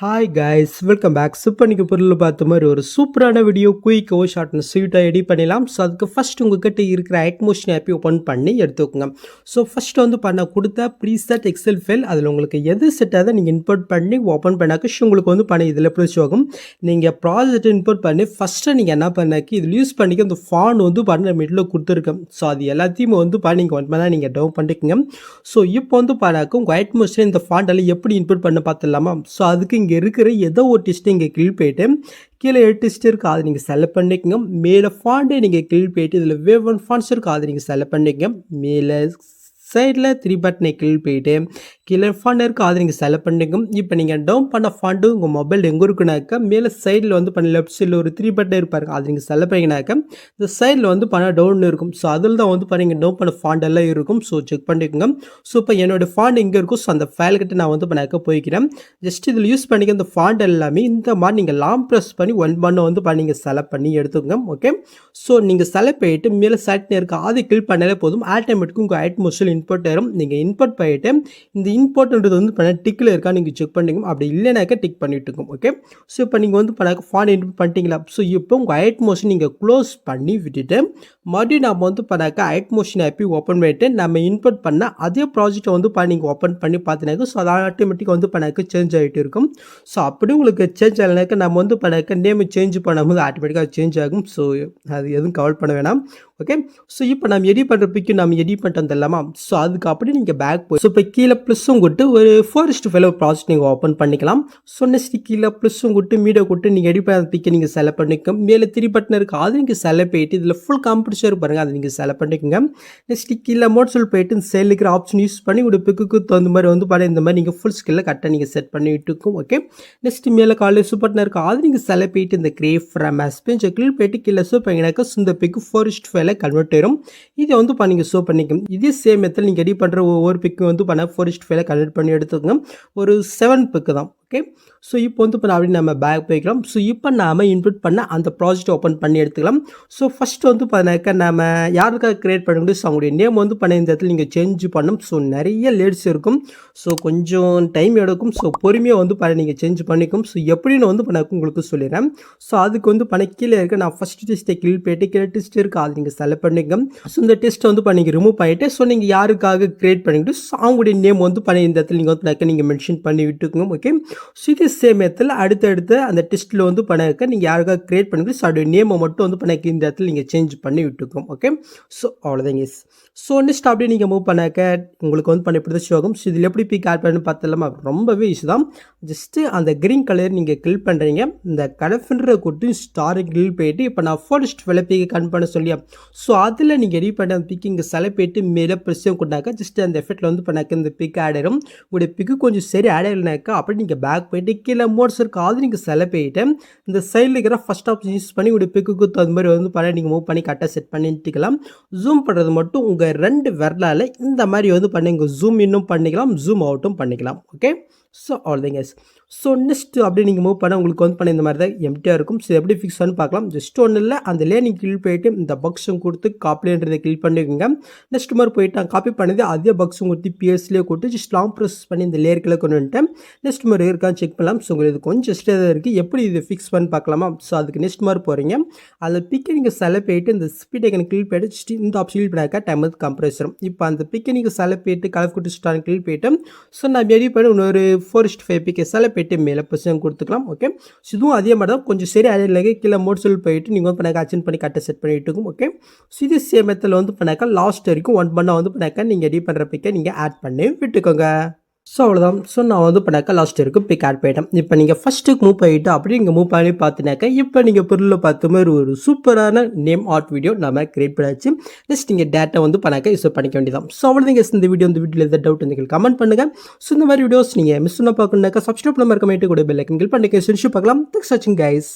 Hi guys welcome back. இப்போ நீங்கள் பொருள் பார்த்த மாதிரி ஒரு சூப்பரான வீடியோ குயிக்காக ஷார்ட்னு ஸ்வீட்டாக எடிட் பண்ணிடலாம். ஸோ அதுக்கு ஃபஸ்ட் உங்கள்கிட்ட இருக்கிற ஆக்மோஷன் ஆப்பை ஓப்பன் பண்ணி எடுத்துக்கோங்க. ஸோ ஃபஸ்ட்டு வந்து பண்ண கொடுத்த ப்ரீசெட் எக்ஸல் ஃபைல் அதில் உங்களுக்கு எது செட் ஆகுதோ நீங்கள் இன்புட் பண்ணி ஓப்பன் பண்ணாக்க உங்களுக்கு வந்து பண்ணி இதில் பிடிச்சி ஆகும். நீங்கள் ப்ராஜெக்ட் இன்புட் பண்ணி ஃபஸ்ட்டு நீங்கள் என்ன பண்ணாக்கி இதில் யூஸ் பண்ணிக்க இந்த ஃபான் வந்து பண்ண மிடில் கொடுத்துருக்கேன். ஸோ அது எல்லாத்தையுமே வந்து நீங்கள் ஒன் பண்ணால் நீங்கள் டவுன் பண்ணிக்கோங்க. ஸோ இப்போ வந்து பண்ணாக்க உங்கள் ஆக்மோஷன் இந்த ஃபாண்டெல்லாம் எப்படி இன்புட் பண்ண பார்த்துடலாமா? ஸோ அதுக்கு இங்கே இருக்கிற ஏதோ ஒரு டெஸ்ட்டு இங்கே கிளிக் போயிட்டு கீழே 8 டெஸ்ட் இருக்குது, அதை நீங்கள் செலக்ட் பண்ணிக்கோங்க. மேலே ஃபாண்டே நீங்கள் கிளிக் போயிட்டு இதில் வேவ் ஒன் ஃபாண்ட்ஸ் இருக்குது, அதை நீங்கள் செலக்ட் பண்ணிக்கோங்க. மேலே சைடில் 3 பட்டனை கிளிக் போயிட்டு கீழே ஃபாண்ட் இருக்குது, அதை நீங்கள் செலக்ட் பண்ணிக்கோங்க. இப்போ நீங்கள் டவுன் பண்ண ஃபாண்டு உங்கள் மொபைல் எங்கே இருக்குனாக்கா மேலே சைடில் வந்து பண்ண லெஃப்ட் சைடில் ஒரு 3 பட்டன் இருப்பாருங்க, அதை நீங்கள் செலக்ட் பண்ணிங்கனாக்கா இந்த சைடில் வந்து பண்ண டவுன் இருக்கும். ஸோ அதில் தான் வந்து பண்ணி டவுன் பண்ண ஃபாண்ட் எல்லாம் இருக்கும். ஸோ செக் பண்ணிக்கோங்க. ஸோ இப்போ என்னோடய ஃபாண்ட் எங்கே இருக்கும், ஸோ அந்த ஃபைல்கிட்ட நான் வந்து பண்ணாக்க போய்க்கிறேன். ஜஸ்ட் இதில் யூஸ் பண்ணிக்க இந்த ஃபாண்ட் எல்லாமே இந்த மாதிரி நீங்கள் லாங் ப்ரெஸ் பண்ணி ஒன் பண்ண வந்து நீங்கள் செலக்ட் பண்ணி எடுத்துக்கோங்க. ஓகே, ஸோ நீங்கள் செலக்ட் பண்ணிட்டு மேலே சைட் இருக்குது, அதை கிளிக் பண்ணாலே போதும். ஆட்டோமேட்டிக்காக உங்கள் ஆட்மோஷன் இன்புட் ஆயிரும். நீங்கள் இன்புட் பண்ணிட்டு இந்த இன்புட்ன்றது வந்து பண்ண டிக்கில் இருக்கா நீங்கள் செக் பண்ணிக்கோங்க. அப்படி இல்லைனாக்கா டிக் பண்ணிட்டு இருக்கும். ஓகே, ஸோ இப்போ நீங்கள் வந்து பண்ணாக்க ஃபாண்ட் இன்புட் பண்ணிட்டீங்களா? ஸோ இப்போ உங்கள் ஆட்மோஷன் நீங்கள் க்ளோஸ் பண்ணி விட்டுட்டு மறுபடியும் நம்ம வந்து பண்ணாக்க ஆட்மோஷன் ஆப்பி ஓப்பன் பண்ணிட்டு நம்ம இன்புட் பண்ண அதே ப்ராஜெக்டை வந்து நீங்கள் ஓப்பன் பண்ணி பார்த்தினாக்க ஸோ அது ஆட்டோமேட்டிக்காக வந்து பண்ணாக்க சேஞ்ச் ஆகிட்டு இருக்கும். ஸோ அப்படி உங்களுக்கு சேஞ்ச் ஆகலைனாக்கா நம்ம வந்து பண்ணாக்க நேம் சேஞ்ச் பண்ணும்போது ஆட்டோமேட்டிக்காக சேஞ்ச் ஆகும். ஸோ அது எதுவும் கவலை பண்ண வேணாம். ஓகே, ஸோ இப்போ நம்ம எடிட் பண்ணுற பிக்கு நம்ம எடிட் பண்ணிட்டு வந்துடலாமா? ஸோ அதுக்கு அப்படி நீங்கள் பேக் போய் ஸோ இப்போ கீழே ப்ளஸ்ஸும் கொடுத்து ஒரு 4:5 ப்ராஜெக்ட் நீங்கள் ஓப்பன் பண்ணிக்கலாம். ஸோ நெக்ஸ்ட் கீழே ப்ளஸ்ஸும் கொடுத்து மீடியோ கொடுத்து நீங்கள் எடிட் பண்ண பிக்கை நீங்கள் செலக்ட் பண்ணிக்கோங்க. மேலே 3 பட்டன் இருக்குது, அது நீங்கள் செலக்ட் போயிட்டு இதில் ஃபுல் கம்ப்யூட்டர் பாருங்கள், அதை நீங்கள் செலக்ட் பண்ணிக்கோங்க. நெக்ஸ்ட் கீழே மோட் சொல் போயிட்டு இந்த சைடில் இருக்கிற ஆப்ஷன் யூஸ் பண்ணி ஒரு பிக்கு தகுந்த மாதிரி வந்து பாருங்கள் இந்த மாதிரி நீங்கள் ஃபுல் ஸ்கில்ல கரெக்டாக நீங்கள் செட் பண்ணிட்டு இருக்கும். ஓகே, நெக்ஸ்ட் மேலே காலேஜ் பட்டன் இருக்குது, அது நீங்கள் செலக்ட் போயிட்டு இந்த கிரேப் ஃப்ரம் ஸ்பெஞ்ச் கிளிக் போயிட்டு கீழே ஷோ பண்ணிங்கனாக்கா இந்த பிக்கு 4:5 கன்வெர்ட் ஆயிரும். இதை வந்து நீங்கள் ஷோ பண்ணிக்கணும். இதே சேம் மெத்தட் நீங்கள் எடிட் பண்ணுற ஒவ்வொரு பிக்கு வந்து 4:5 கன்வெர்ட் பண்ணி எடுத்துக்கோங்க. ஒரு 7 பிக்கு தான். ஓகே, ஸோ இப்போ வந்து அப்படி நம்ம பேக் போய்க்கலாம். ஸோ இப்போ நாம் இன்புட் பண்ண அந்த ப்ராஜெக்ட் ஓப்பன் பண்ணி எடுத்துக்கலாம். ஸோ ஃபஸ்ட்டு வந்து பண்ணாக்க நம்ம யாருக்காக க்ரியேட் பண்ண முடியும், ஸோ அவங்களுடைய நேம் வந்து பண்ண இந்த இடத்துல நீங்கள் சேஞ்ச் பண்ணணும். ஸோ நிறைய லேட்ஸ் இருக்கும், ஸோ கொஞ்சம் டைம் எடுக்கும். ஸோ பொறுமையாக வந்து நீங்கள் சேஞ்ச் பண்ணிக்கும். ஸோ எப்படின்னு வந்து பண்ணாக்க உங்களுக்கு சொல்லிடுறேன். ஸோ அதுக்கு வந்து கீழே இருக்க நான் ஃபஸ்ட் டெஸ்ட்டை கிளிக் போயிட்டு கீழே டெஸ்ட் இருக்குது, அது நீங்கள் செலக்ட் பண்ணிக்கோங்க. ஸோ இந்த டெஸ்ட்டை வந்து நீங்கள் ரிமூவ் பண்ணிவிட்டு ஸோ நீங்கள் யாருக்காக க்ரியேட் பண்ணிக்கிட்டு ஸோ அவங்களுடைய நேம் வந்து இந்த இடத்துல நீங்கள் வந்து நீங்கள் மென்ஷன் பண்ணி விட்டுக்கோங்க. ஓகே, ஸோ இதே சேம் மெத்தடில் அடுத்தடுத்து அந்த டெஸ்ட்டில் வந்து பண்ணாக்க நீங்கள் யாருக்காக க்ரியேட் பண்ணிட்டு ஸோ அதோடைய நேமை மட்டும் வந்து பண்ணாக்க இந்த இடத்துல நீங்கள் சேஞ்ச் பண்ணி விட்டுக்கோம். ஓகே, ஸோ அவ்வளோதாங்க. ஸோ நெக்ஸ்ட் அப்படியே நீங்கள் மூவ் பண்ணாக்க உங்களுக்கு வந்து இப்படி தான் ஆகும். ஸோ இதில் எப்படி பிக் ஆட் பண்ணி பார்த்தலாமா? ரொம்பவே ஈஸி தான். ஜஸ்ட்டு அந்த க்ரீன் கலர் நீங்கள் கிளிக் பண்ணுறீங்க, இந்த கடஃபின்ற கொடுத்து ஸ்டாரை கிளிக் போயிட்டு இப்போ நான் 4:12 பிக்கு கன் பண்ண சொல்லியா? ஸோ அதில் நீங்கள் எடிட் பண்ண பிக் இங்கே செலக்ட் போயிட்டு மேலே ப்ரெஸ்ஸும் கொண்டாக்க ஜஸ்ட் அந்த எஃபெக்ட்டில் வந்து பண்ணாக்க இந்த பிக் ஆட் ஆயிடும். உங்களுடைய பிக்கு கொஞ்சம் சரி ஆட் ஆகலைனாக்கா அப்படி நீங்கள் பேக் போயிட்டு கீழே மோட்ஸ் இருக்குது, அது நீங்கள் செலக்ட் போயிட்டு இந்த சைடில் இருக்கிற ஃபஸ்ட் ஆப்ஷன் யூஸ் பண்ணி உங்களுடைய பிக்கு தகுந்த மாதிரி வந்து நீங்கள் மூவ் பண்ணி கரெக்டாக செட் பண்ணிட்டுக்கலாம். ஜூம் பண்ணுறது மட்டும் உங்கள் 2 விரலால் இந்த மாதிரி வந்து இங்கே ஜூம் இன்னும் பண்ணிக்கலாம், ஜூம் அவுட்டும் பண்ணிக்கலாம். ஓகே, ஸோ அவ்வளோதாங்க. ஸோ நெக்ஸ்ட் அப்படியே நீங்கள் மூவ் பண்ண உங்களுக்கு வந்து இந்த மாதிரி தான் எம்டியாக இருக்கும். ஸோ எப்படி ஃபிக்ஸ் பண்ணி பார்க்கலாம். ஜஸ்ட் ஒன்றும் இல்லை, அந்த லேனிங் கிளிக் போயிட்டு இந்த பக்ஸும் கொடுத்து காப்பின்றதை கிளிக் பண்ணிக்கோங்க. நெக்ஸ்ட் மாதிரி போயிட்டு காப்பி பண்ணது அதே பக்ஸும் கொடுத்து பிஎஸ்லேயே கொடுத்து ஜஸ்ட் லாங் ப்ரெஸ் பண்ணி இந்த லேயர்களை கொண்டு வந்துட்டேன். நெக்ஸ்ட் மாதிரி இருக்கான்னு செக் பண்ணலாம். ஸோ உங்களுக்கு கொஞ்சம் ஜஸ்ட் தான் இருக்குது, எப்படி இது ஃபிக்ஸ் பண்ணி பார்க்கலாமா? ஸோ அதுக்கு நெக்ஸ்ட் மாதிரி போகிறீங்க, அதில் பிக்கை நீங்கள் செலக்ட் போயிட்டு இந்த ஸ்பீட் ஐக்கனை கிளிக் போயிட்டு ஜஸ்ட் இந்த ஆப்ஷன் கிளிக் பண்ணாக்கா டைம் வந்து கம்ப்ரஸரும். இப்போ அந்த பிக்கை நீங்கள் செலக்ட் போயிட்டு கலர் கொடுத்து ஸ்டார் கிளிக் போயிட்டு ஸோ நான் எடிட் பண்ணி இன்னொரு 4:5 பிக்கை செலக்ட் போயிட்டு மேலே பொசிஷன் கொடுத்துக்கலாம். ஓகே, இதுவும் அதே மாதிரி தான் கொஞ்சம் சரி அடையில கீழே மோட் சொல் போயிட்டு நீங்கள் வந்து பண்ணாக்க அச்சன் பண்ணி கரெக்டாக செட் பண்ணிட்டு இருக்கும். ஓகே, ஸோ இது சேம் மெத்தடில் வந்து பண்ணாக்கா லாஸ்ட் வரைக்கும் ஒன் பண்ண வந்து பண்ணாக்கா நீங்கள் எடிட் பண்ணுற பிக்கை நீங்கள் ஆட் பண்ணி விட்டுக்கோங்க. ஸோ அவ்வளோதான். ஸோ நான் வந்து பண்ணாக்கா லாஸ்ட் வரைக்கும் பிக் ஆட் போயிட்டேன். இப்போ நீங்கள் ஃபஸ்ட்டுக்கு மூவ் பண்ணிவிட்டு அப்படி நீங்கள் மூவ் பண்ணி பார்த்தினாக்கா இப்போ நீங்கள் பொருளில் பார்த்த மாதிரி ஒரு சூப்பரான நேம் ஆர்ட் வீடியோ நம்ம கிரியேட் பண்ணியாச்சு. நெக்ஸ்ட் நீங்கள் டேட்டா வந்து பண்ணாக்கா யூஸ் பண்ணிக்க வேண்டியதான். ஸோ அவ்வளோதாங்க. இந்த வீடியோவில் எதாவது டவுட் நீங்கள் கமெண்ட் பண்ணுங்கள். ஸோ இந்த மாதிரி வீடியோஸ் நீங்கள் மிஸ் பண்ண பார்க்கணுனாக்கா சப்ஸ்கிரைப் பண்ண மாதிரி கமெண்ட் கூட பெல் ஐக்கன் கிளிக் பண்ணி பார்க்கலாம். தேங்க்ஸ் ஃபார் வாட்சிங் கைஸ்.